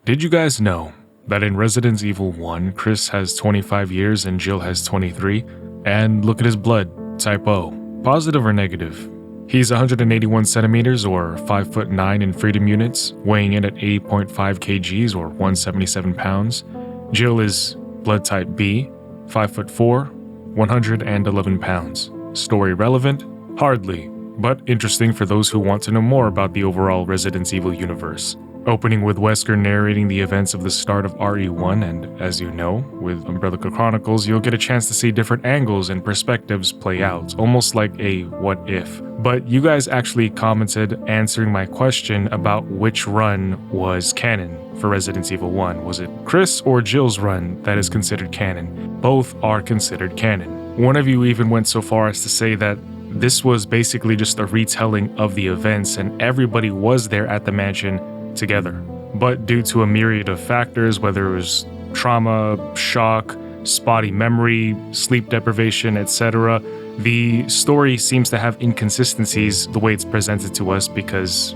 Did you guys know that in Resident Evil 1, Chris has 25 years and Jill has 23? And look at his blood, type O. Positive or negative? He's 181 centimeters or 5'9" in freedom units, weighing in at 80.5 kgs or 177 pounds. Jill is blood type B, 5'4", 111 pounds. Story relevant? Hardly, but interesting for those who want to know more about the overall Resident Evil universe. Opening with Wesker narrating the events of the start of RE1, and as you know, with Umbrella Chronicles, you'll get a chance to see different angles and perspectives play out, almost like a what if. But you guys actually commented answering my question about which run was canon for Resident Evil 1. Was it Chris or Jill's run that is considered canon? Both are considered canon. One of you even went so far as to say that this was basically just a retelling of the events and everybody was there at the mansion together. But due to a myriad of factors, whether it was trauma, shock, spotty memory, sleep deprivation, etc., the story seems to have inconsistencies the way it's presented to us because,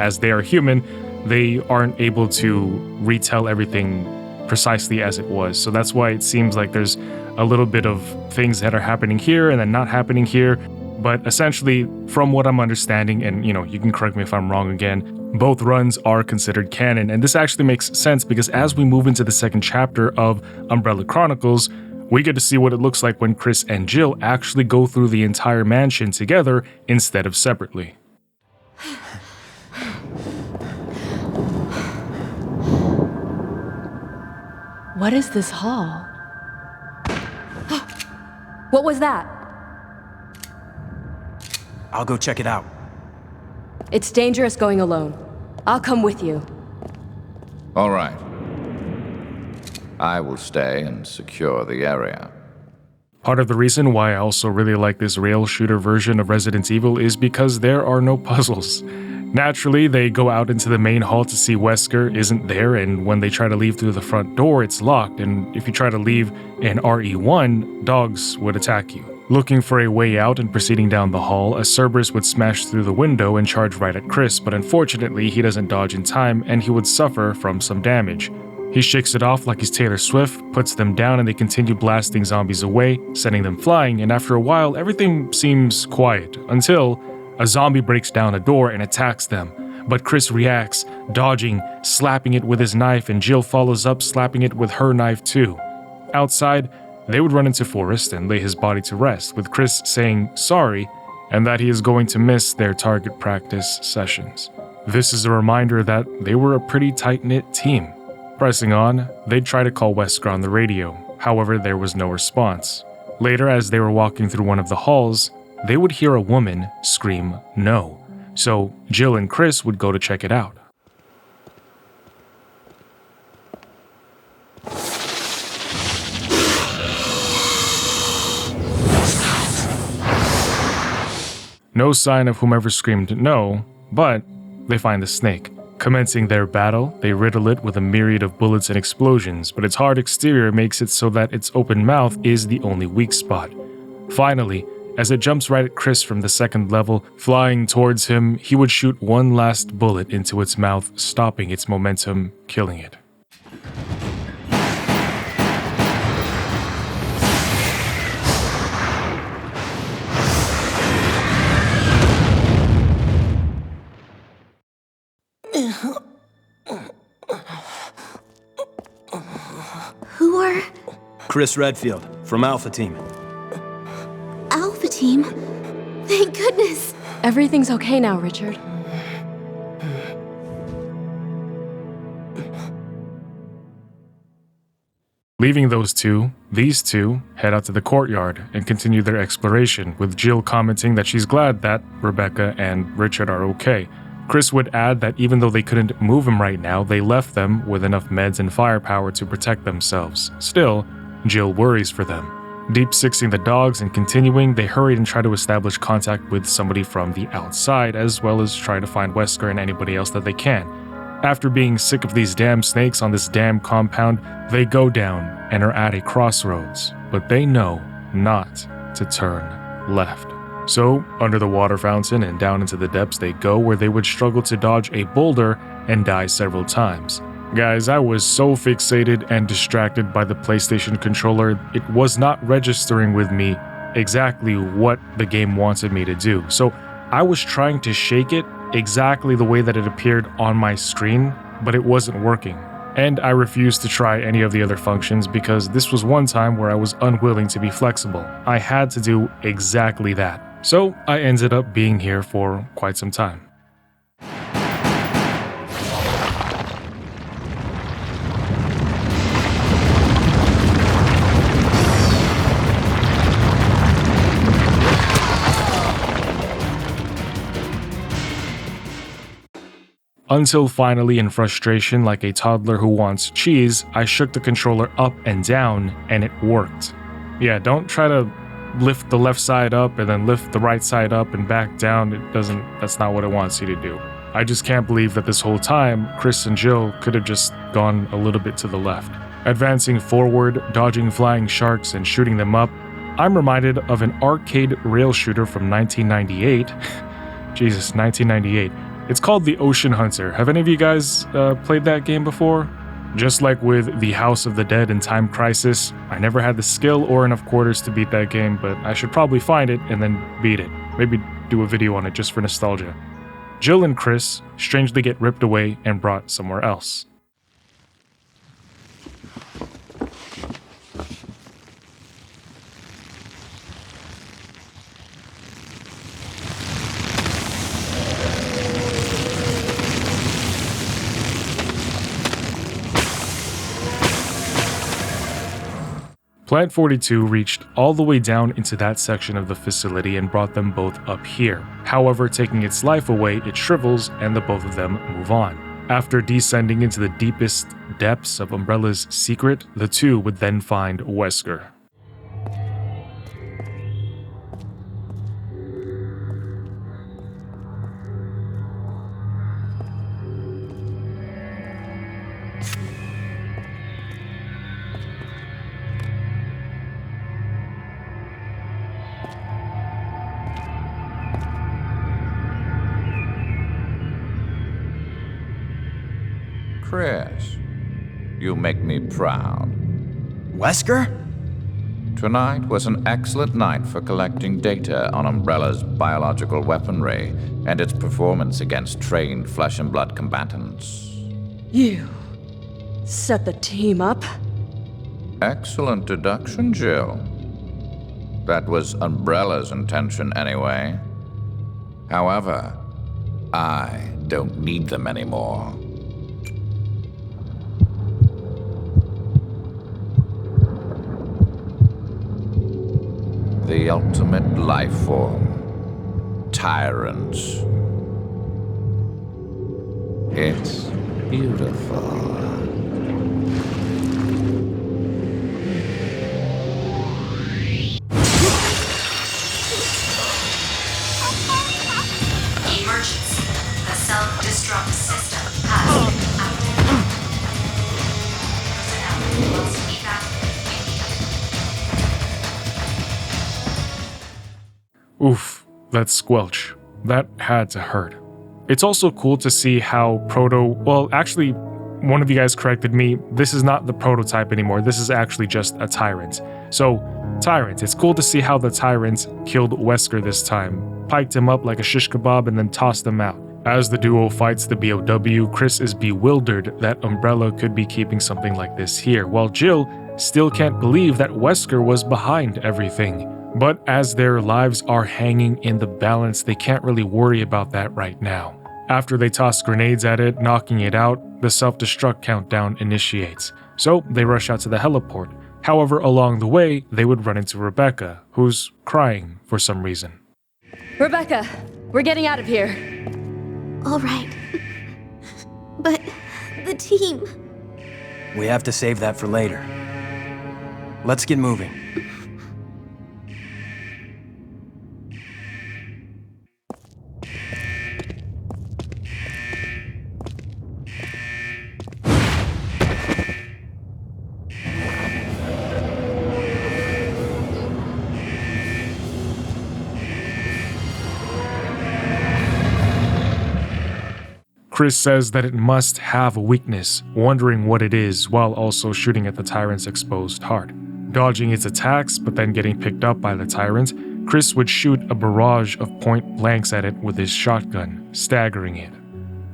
as they are human, they aren't able to retell everything precisely as it was. So that's why it seems like there's a little bit of things that are happening here and then not happening here. But essentially, from what I'm understanding, and you can correct me if I'm wrong again, both runs are considered canon, and this actually makes sense because as we move into the second chapter of Umbrella Chronicles, we get to see what it looks like when Chris and Jill actually go through the entire mansion together instead of separately. What is this hall? What was that? I'll go check it out. It's dangerous going alone. I'll come with you. All right. I will stay and secure the area. Part of the reason why I also really like this rail shooter version of Resident Evil is because there are no puzzles. Naturally, they go out into the main hall to see Wesker isn't there, and when they try to leave through the front door, it's locked, and if you try to leave in RE1, dogs would attack you. Looking for a way out and proceeding down the hall, a Cerberus would smash through the window and charge right at Chris, but unfortunately he doesn't dodge in time and he would suffer from some damage. He shakes it off like he's Taylor Swift, puts them down, and they continue blasting zombies away, sending them flying, and after a while everything seems quiet, until a zombie breaks down a door and attacks them. But Chris reacts, dodging, slapping it with his knife, and Jill follows up, slapping it with her knife too. Outside, they would run into Forrest and lay his body to rest, with Chris saying sorry and that he is going to miss their target practice sessions. This is a reminder that they were a pretty tight-knit team. Pressing on, they'd try to call Wesker on the radio, however there was no response. Later, as they were walking through one of the halls, they would hear a woman scream no, so Jill and Chris would go to check it out. No sign of whomever screamed no, but they find the snake. Commencing their battle, they riddle it with a myriad of bullets and explosions, but its hard exterior makes it so that its open mouth is the only weak spot. Finally, as it jumps right at Chris from the second level, flying towards him, he would shoot one last bullet into its mouth, stopping its momentum, killing it. Who are... Chris Redfield, from Alpha Team. Alpha Team? Thank goodness! Everything's okay now, Richard. Leaving these two head out to the courtyard and continue their exploration, with Jill commenting that she's glad that Rebecca and Richard are okay. Chris would add that even though they couldn't move him right now, they left them with enough meds and firepower to protect themselves. Still, Jill worries for them. Deep-sixing the dogs and continuing, they hurried and try to establish contact with somebody from the outside, as well as try to find Wesker and anybody else that they can. After being sick of these damn snakes on this damn compound, they go down and are at a crossroads, but they know not to turn left. So, under the water fountain and down into the depths they go, where they would struggle to dodge a boulder and die several times. Guys, I was so fixated and distracted by the PlayStation controller, it was not registering with me exactly what the game wanted me to do. So I was trying to shake it exactly the way that it appeared on my screen, but it wasn't working. And I refused to try any of the other functions because this was one time where I was unwilling to be flexible. I had to do exactly that. So I ended up being here for quite some time. Until finally, in frustration like a toddler who wants cheese, I shook the controller up and down and it worked. Yeah, don't try to lift the left side up and then lift the right side up and back down. That's not what it wants you to do. I just can't believe that this whole time, Chris and Jill could have just gone a little bit to the left. Advancing forward, dodging flying sharks and shooting them up, I'm reminded of an arcade rail shooter from 1998. Jesus, 1998. It's called The Ocean Hunter. Have any of you guys played that game before? Just like with The House of the Dead and Time Crisis, I never had the skill or enough quarters to beat that game, but I should probably find it and then beat it. Maybe do a video on it just for nostalgia. Jill and Chris strangely get ripped away and brought somewhere else. Plant 42 reached all the way down into that section of the facility and brought them both up here. However, taking its life away, it shrivels and the both of them move on. After descending into the deepest depths of Umbrella's secret, the two would then find Wesker. Chris, you make me proud. Wesker? Tonight was an excellent night for collecting data on Umbrella's biological weaponry and its performance against trained flesh and blood combatants. You set the team up? Excellent deduction, Jill. That was Umbrella's intention anyway. However, I don't need them anymore. The ultimate life form. Tyrants. It's beautiful. Emergency. The self-destruct system has been activated. Personnel must evacuate immediately. Oof, that squelch. That had to hurt. It's also cool to see how actually, one of you guys corrected me, this is not the prototype anymore, this is actually just a Tyrant. So, Tyrant, it's cool to see how the Tyrant killed Wesker this time, piked him up like a shish kebab and then tossed him out. As the duo fights the BOW, Chris is bewildered that Umbrella could be keeping something like this here, while Jill still can't believe that Wesker was behind everything. But as their lives are hanging in the balance, they can't really worry about that right now. After they toss grenades at it, knocking it out, the self-destruct countdown initiates. So they rush out to the heliport. However, along the way, they would run into Rebecca, who's crying for some reason. Rebecca, we're getting out of here. All right. But the team... We have to save that for later. Let's get moving. Chris says that it must have a weakness, wondering what it is while also shooting at the tyrant's exposed heart. Dodging its attacks, but then getting picked up by the tyrant, Chris would shoot a barrage of point blanks at it with his shotgun, staggering it.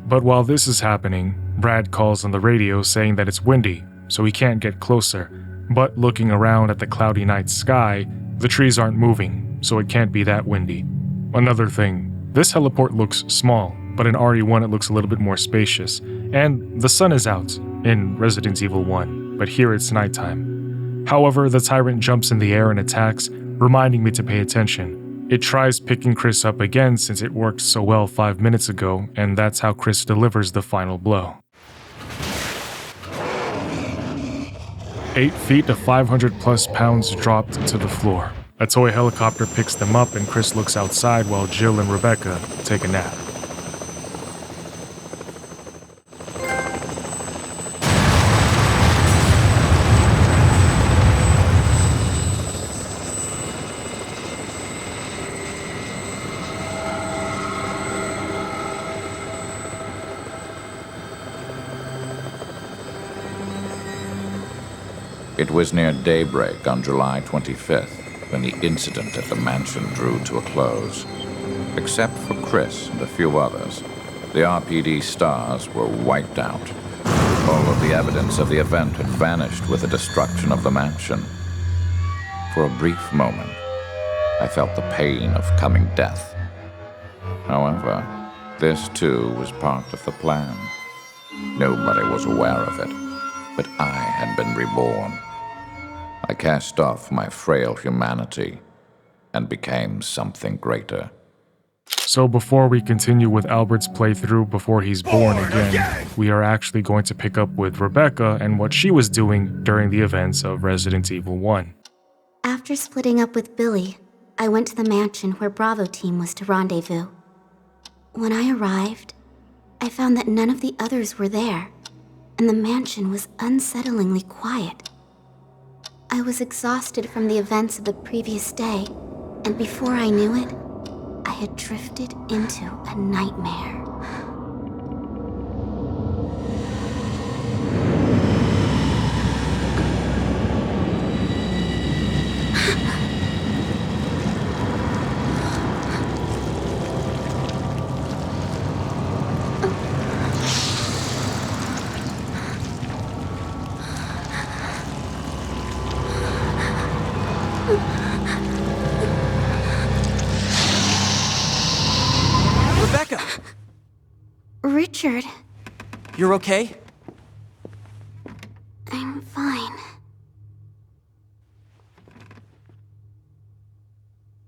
But while this is happening, Brad calls on the radio saying that it's windy, so he can't get closer. But looking around at the cloudy night sky, the trees aren't moving, so it can't be that windy. Another thing, this heliport looks small, but in RE1 it looks a little bit more spacious. And the sun is out in Resident Evil 1, but here it's nighttime. However, the tyrant jumps in the air and attacks, reminding me to pay attention. It tries picking Chris up again since it worked so well 5 minutes ago, and that's how Chris delivers the final blow. 8 feet of 500 plus pounds dropped to the floor. A toy helicopter picks them up and Chris looks outside while Jill and Rebecca take a nap. It was near daybreak on July 25th when the incident at the mansion drew to a close. Except for Chris and a few others, the RPD stars were wiped out. All of the evidence of the event had vanished with the destruction of the mansion. For a brief moment, I felt the pain of coming death. However, this too was part of the plan. Nobody was aware of it, but I had been reborn. I cast off my frail humanity and became something greater. So before we continue with Albert's playthrough before he's born again, we are actually going to pick up with Rebecca and what she was doing during the events of Resident Evil 1. After splitting up with Billy, I went to the mansion where Bravo team was to rendezvous. When I arrived, I found that none of the others were there, and the mansion was unsettlingly quiet. I was exhausted from the events of the previous day, and before I knew it, I had drifted into a nightmare. Rebecca! Richard, You're okay? I'm fine.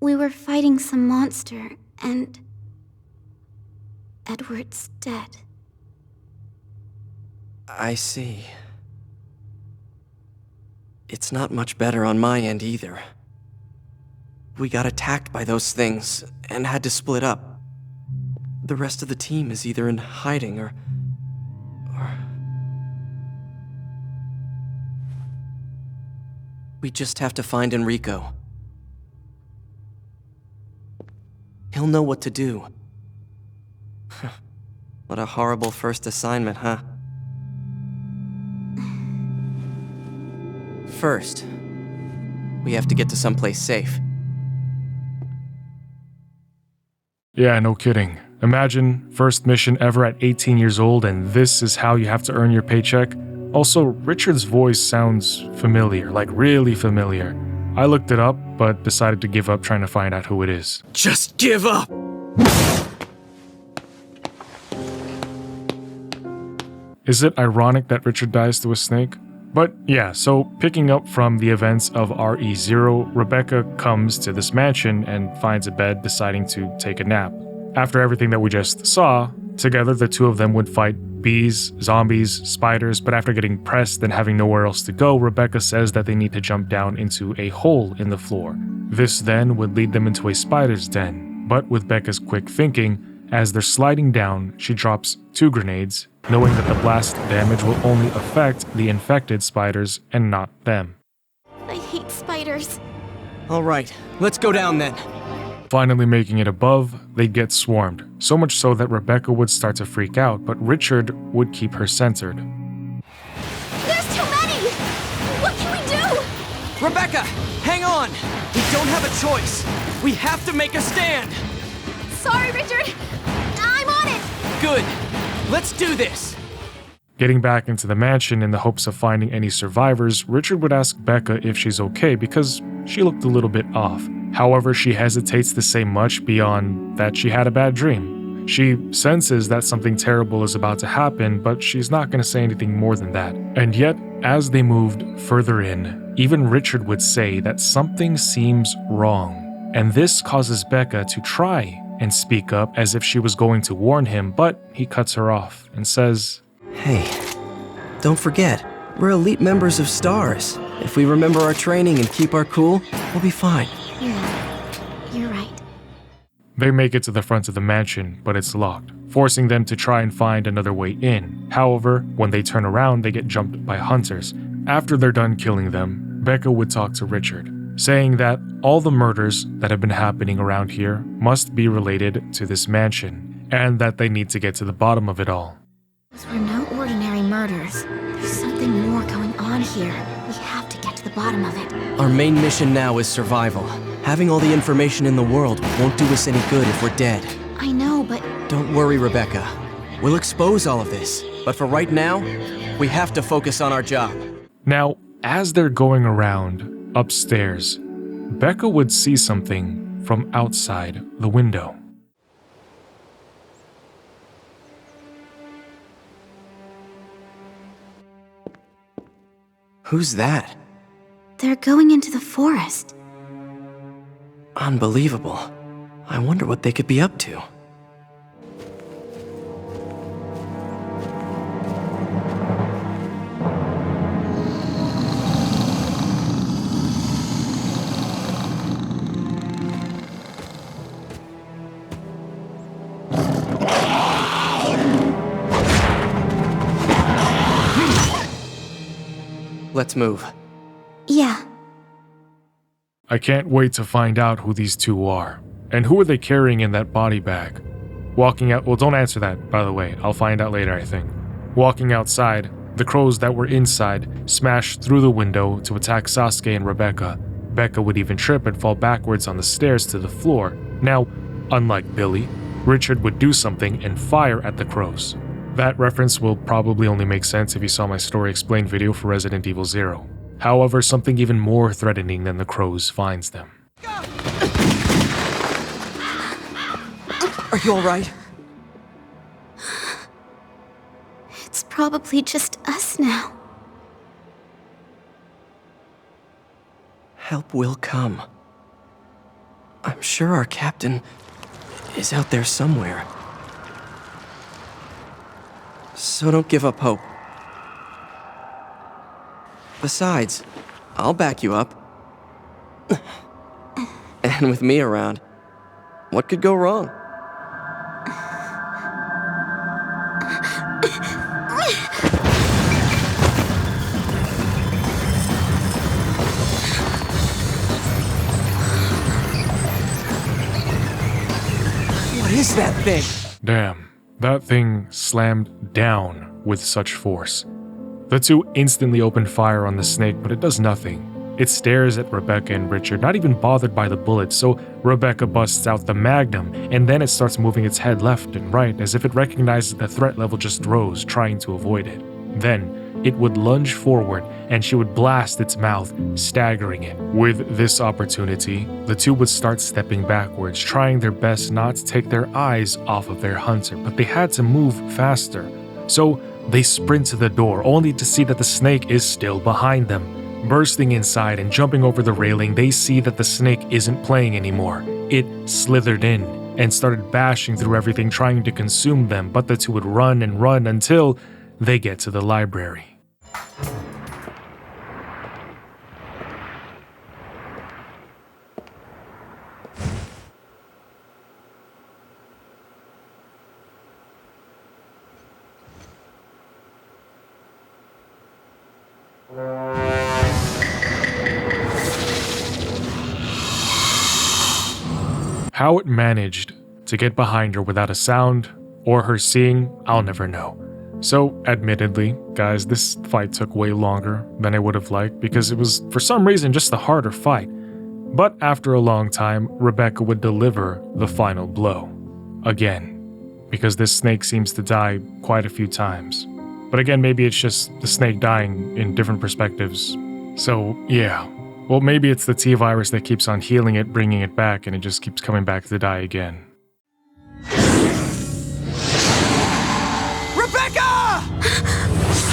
We were fighting some monster, and Edward's dead. I see. It's not much better on my end either. We got attacked by those things and had to split up. The rest of the team is either in hiding or... We just have to find Enrico. He'll know what to do. What a horrible first assignment, huh? First, we have to get to someplace safe. Yeah, no kidding. Imagine, first mission ever at 18 years old and this is how you have to earn your paycheck. Also, Richard's voice sounds familiar, like really familiar. I looked it up, but decided to give up trying to find out who it is. Just give up! Is it ironic that Richard dies to a snake? But yeah, so picking up from the events of RE0, Rebecca comes to this mansion and finds a bed, deciding to take a nap. After everything that we just saw, together the two of them would fight bees, zombies, spiders, but after getting pressed and having nowhere else to go, Rebecca says that they need to jump down into a hole in the floor. This then would lead them into a spider's den, but with Becca's quick thinking, as they're sliding down, she drops 2 grenades, knowing that the blast damage will only affect the infected spiders and not them. I hate spiders. All right, let's go down then. Finally making it above, they get swarmed, so much so that Rebecca would start to freak out, but Richard would keep her centered. There's too many! What can we do? Rebecca, hang on! We don't have a choice. We have to make a stand. Sorry, Richard. I'm on it. Good. Let's do this. Getting back into the mansion in the hopes of finding any survivors, Richard would ask Becca if she's okay because she looked a little bit off. However, she hesitates to say much beyond that she had a bad dream. She senses that something terrible is about to happen, but she's not going to say anything more than that. And yet, as they moved further in, even Richard would say that something seems wrong. And this causes Becca to try and speak up as if she was going to warn him, but he cuts her off and says, Hey, don't forget, we're elite members of STARS. If we remember our training and keep our cool, we'll be fine. Yeah, you're right. They make it to the front of the mansion, but it's locked, forcing them to try and find another way in. However, when they turn around, they get jumped by hunters. After they're done killing them, Becca would talk to Richard, saying that all the murders that have been happening around here must be related to this mansion, and that they need to get to the bottom of it all. Those were no ordinary murders. There's something more going on here. We have to get to the bottom of it. Our main mission now is survival. Having all the information in the world won't do us any good if we're dead. I know, but Don't worry, Rebecca. We'll expose all of this. But for right now, we have to focus on our job. Now, as they're going around upstairs, Becca would see something from outside the window. Who's that? they're going into the forest. Unbelievable. I wonder what they could be up to. Let's move. Yeah. I can't wait to find out who these two are. And who are they carrying in that body bag? Walking out— well, don't answer that, by the way. I'll find out later, I think. Walking outside, the crows that were inside smashed through the window to attack Sasuke and Rebecca. Becca would even trip and fall backwards on the stairs to the floor. Now, unlike Billy, Richard would do something and fire at the crows. That reference will probably only make sense if you saw my story explained video for Resident Evil 0. However, something even more threatening than the crows finds them. Are you alright? It's probably just us now. Help will come. I'm sure our captain is out there somewhere. So don't give up hope. Besides, I'll back you up. And with me around, what could go wrong? What is that thing? Damn, that thing slammed down with such force. The two instantly open fire on the snake, but it does nothing. It stares at Rebecca and Richard, not even bothered by the bullets, so Rebecca busts out the magnum, and then it starts moving its head left and right as if it recognizes the threat level just rose, trying to avoid it. Then, it would lunge forward, and she would blast its mouth, staggering it. With this opportunity, the two would start stepping backwards, trying their best not to take their eyes off of their hunter, but they had to move faster. So, they sprint to the door, only to see that the snake is still behind them. Bursting inside and jumping over the railing, they see that the snake isn't playing anymore. It slithered in and started bashing through everything, trying to consume them, but the two would run and run until they get to the library. How it managed to get behind her without a sound or her seeing, I'll never know. So, admittedly, guys, this fight took way longer than I would have liked because it was, for some reason, just a harder fight. But after a long time, Rebecca would deliver the final blow. Again, because this snake seems to die quite a few times. But again, maybe it's just the snake dying in different perspectives. So, yeah. Well, maybe it's the T-virus that keeps on healing it, bringing it back, and it just keeps coming back to die again. Rebecca!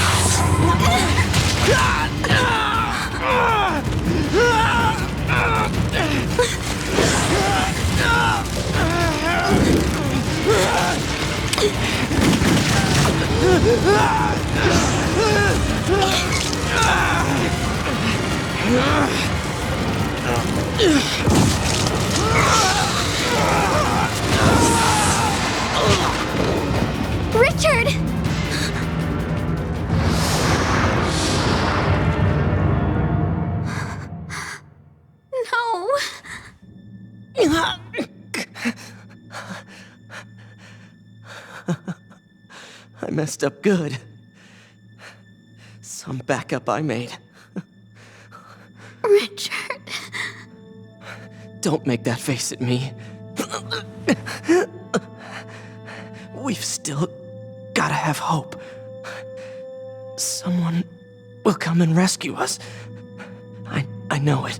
Richard! No. I messed up good. Some backup I made. Richard. Don't make that face at me. We've still gotta have hope. Someone will come and rescue us. I know it.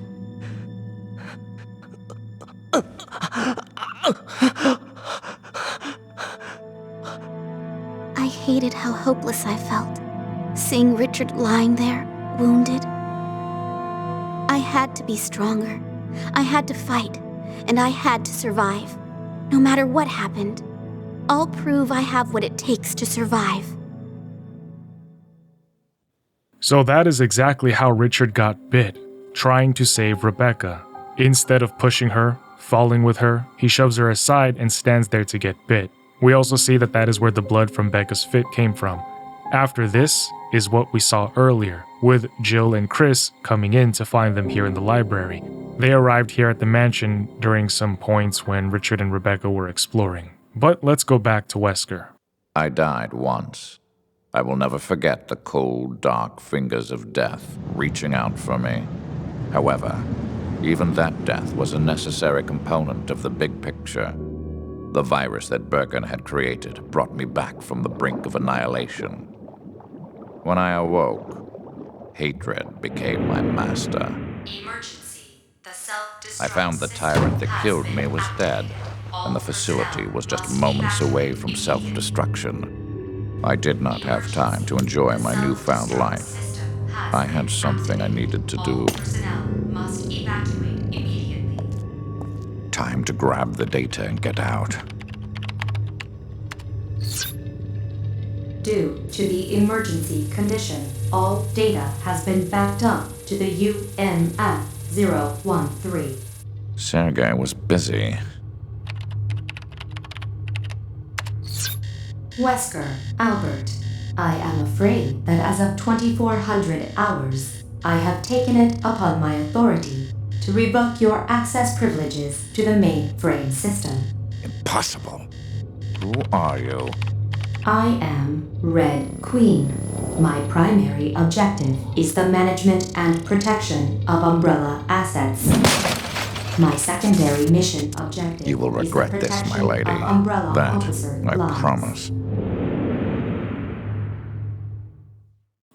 I hated how hopeless I felt, seeing Richard lying there, wounded. I had to be stronger. I had to fight, and I had to survive. No matter what happened, I'll prove I have what it takes to survive. So that is exactly how Richard got bit, trying to save Rebecca. Instead of pushing her, falling with her, he shoves her aside and stands there to get bit. We also see that that is where the blood from Becca's fit came from. After this is what we saw earlier, with Jill and Chris coming in to find them here in the library. They arrived here at the mansion during some points when Richard and Rebecca were exploring. But let's go back to Wesker. I died once. I will never forget the cold, dark fingers of death reaching out for me. However, even that death was a necessary component of the big picture. The virus that Birkin had created brought me back from the brink of annihilation. When I awoke, hatred became my master. Emergency. The self-destruct I found the system tyrant that has killed been me was dead, activated. and the All facility personnel was just must moments away evacuate from immediately. self-destruction. I did not have time to enjoy my newfound life. I had something I needed to do. All personnel must evacuate immediately. Time to grab the data and get out. Due to the emergency condition, all data has been backed up to the UNF-013. Sergei was busy. Wesker, Albert, I am afraid that as of 2400 hours, I have taken it upon my authority to revoke your access privileges to the mainframe system. Impossible. Who are you? I am Red Queen. My primary objective is the management and protection of Umbrella assets. My secondary mission objective You will is the regret this, my protection lady. of Umbrella That officer I lives. promise.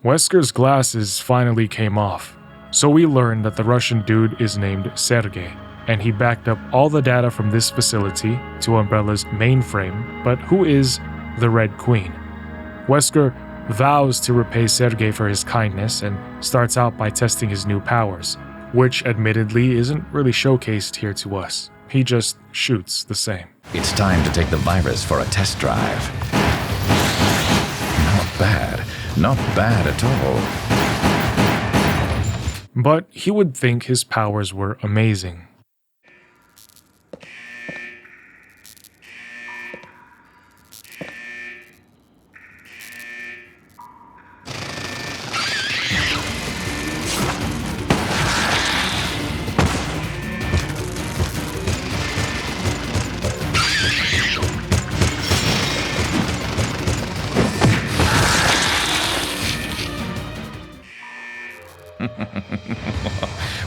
Wesker's glasses finally came off, so we learned that the Russian dude is named Sergei, and he backed up all the data from this facility to Umbrella's mainframe, but who is the Red Queen? Wesker vows to repay Sergei for his kindness and starts out by testing his new powers, which admittedly isn't really showcased here to us. He just shoots the same. It's time to take the virus for a test drive. Not bad. Not bad at all. But he would think his powers were amazing.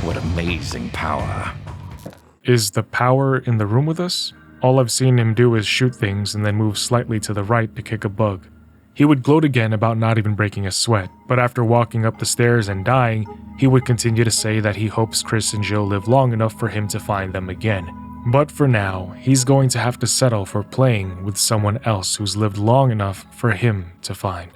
What amazing power. Is the power in the room with us? All I've seen him do is shoot things and then move slightly to the right to kick a bug. He would gloat again about not even breaking a sweat, but after walking up the stairs and dying, he would continue to say that he hopes Chris and Jill live long enough for him to find them again. But for now, he's going to have to settle for playing with someone else who's lived long enough for him to find.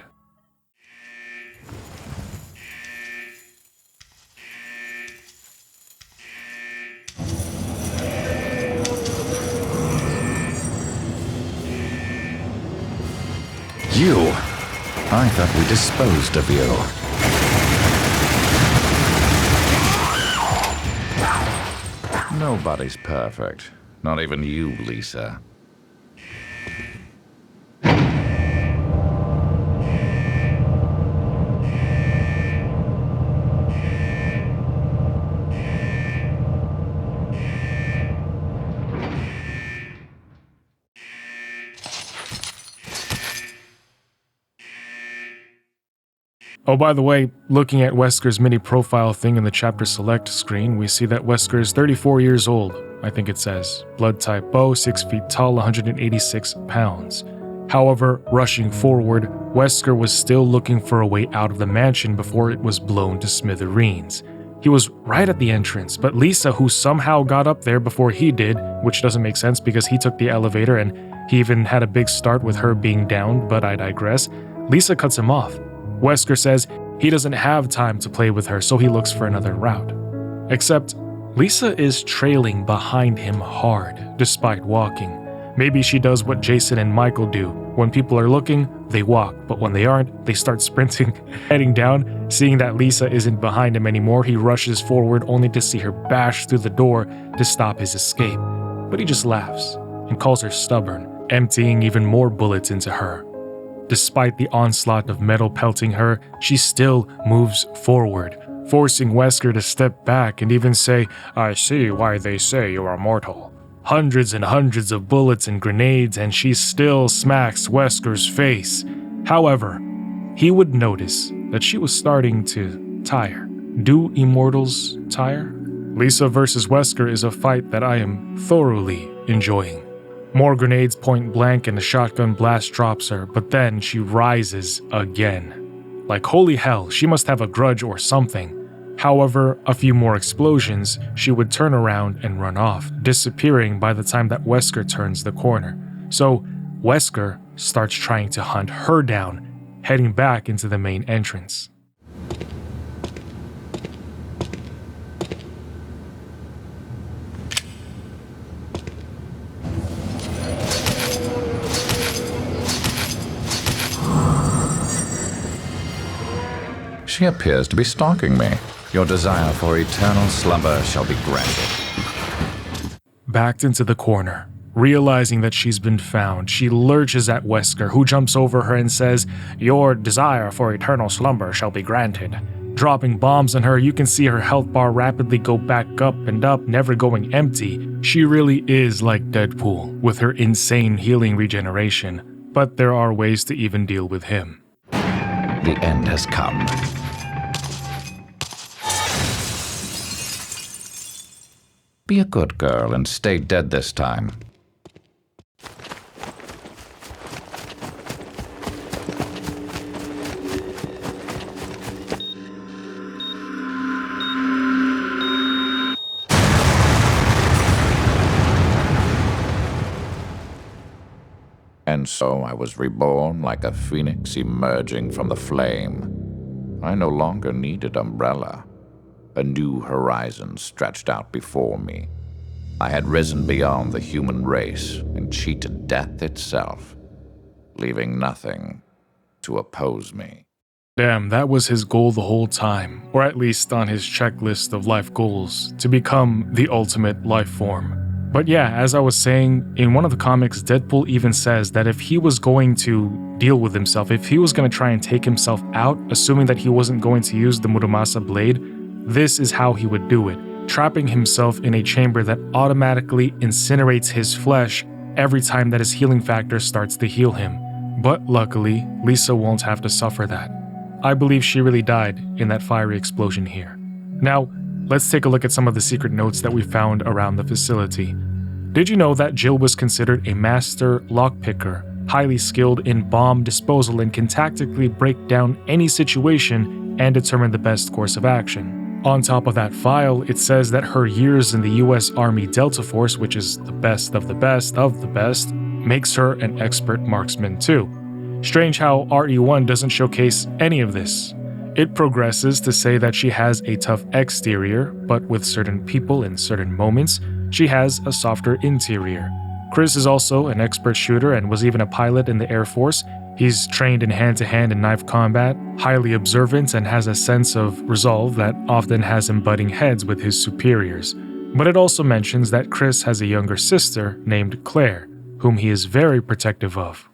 You? I thought we disposed of you. Nobody's perfect. Not even you, Lisa. Oh, by the way, looking at Wesker's mini profile thing in the chapter select screen, we see that Wesker is 34 years old, I think it says. Blood type O, 6 feet tall, 186 pounds. However, rushing forward, Wesker was still looking for a way out of the mansion before it was blown to smithereens. He was right at the entrance, but Lisa, who somehow got up there before he did, which doesn't make sense because he took the elevator and he even had a big start with her being downed, but I digress, Lisa cuts him off. Wesker says he doesn't have time to play with her, so he looks for another route. Except, Lisa is trailing behind him hard, despite walking. Maybe she does what Jason and Michael do. When people are looking, they walk, but when they aren't, they start sprinting. Heading down, seeing that Lisa isn't behind him anymore, he rushes forward only to see her bash through the door to stop his escape. But he just laughs and calls her stubborn, emptying even more bullets into her. Despite the onslaught of metal pelting her, she still moves forward, forcing Wesker to step back and even say, "I see why they say you are mortal." Hundreds and hundreds of bullets and grenades, and she still smacks Wesker's face. However, he would notice that she was starting to tire. Do immortals tire? Lisa versus Wesker is a fight that I am thoroughly enjoying. More grenades point blank and a shotgun blast drops her, but then she rises again. Like holy hell, she must have a grudge or something. However, a few more explosions, she would turn around and run off, disappearing by the time that Wesker turns the corner. So, Wesker starts trying to hunt her down, heading back into the main entrance. She appears to be stalking me. Your desire for eternal slumber shall be granted. Backed into the corner, realizing that she's been found, she lurches at Wesker, who jumps over her and says, "Your desire for eternal slumber shall be granted." Dropping bombs on her, you can see her health bar rapidly go back up and up, never going empty. She really is like Deadpool, with her insane healing regeneration, but there are ways to even deal with him. The end has come. Be a good girl and stay dead this time. And so I was reborn like a phoenix emerging from the flame. I no longer needed umbrella. A new horizon stretched out before me. I had risen beyond the human race and cheated death itself, leaving nothing to oppose me. Damn, that was his goal the whole time, or at least on his checklist of life goals, to become the ultimate life form. But yeah, as I was saying, in one of the comics, Deadpool even says that if he was going to deal with himself, if he was going to try and take himself out, assuming that he wasn't going to use the Muramasa blade, this is how he would do it, trapping himself in a chamber that automatically incinerates his flesh every time that his healing factor starts to heal him. But luckily, Lisa won't have to suffer that. I believe she really died in that fiery explosion here. Now, let's take a look at some of the secret notes that we found around the facility. Did you know that Jill was considered a master lockpicker, highly skilled in bomb disposal, and can tactically break down any situation and determine the best course of action? On top of that file, it says that her years in the US Army Delta Force, which is the best of the best of the best, makes her an expert marksman too. Strange how RE1 doesn't showcase any of this. It progresses to say that she has a tough exterior, but with certain people in certain moments, she has a softer interior. Chris is also an expert shooter and was even a pilot in the Air Force. He's trained in hand-to-hand and knife combat, highly observant, and has a sense of resolve that often has him butting heads with his superiors. But it also mentions that Chris has a younger sister named Claire, whom he is very protective of.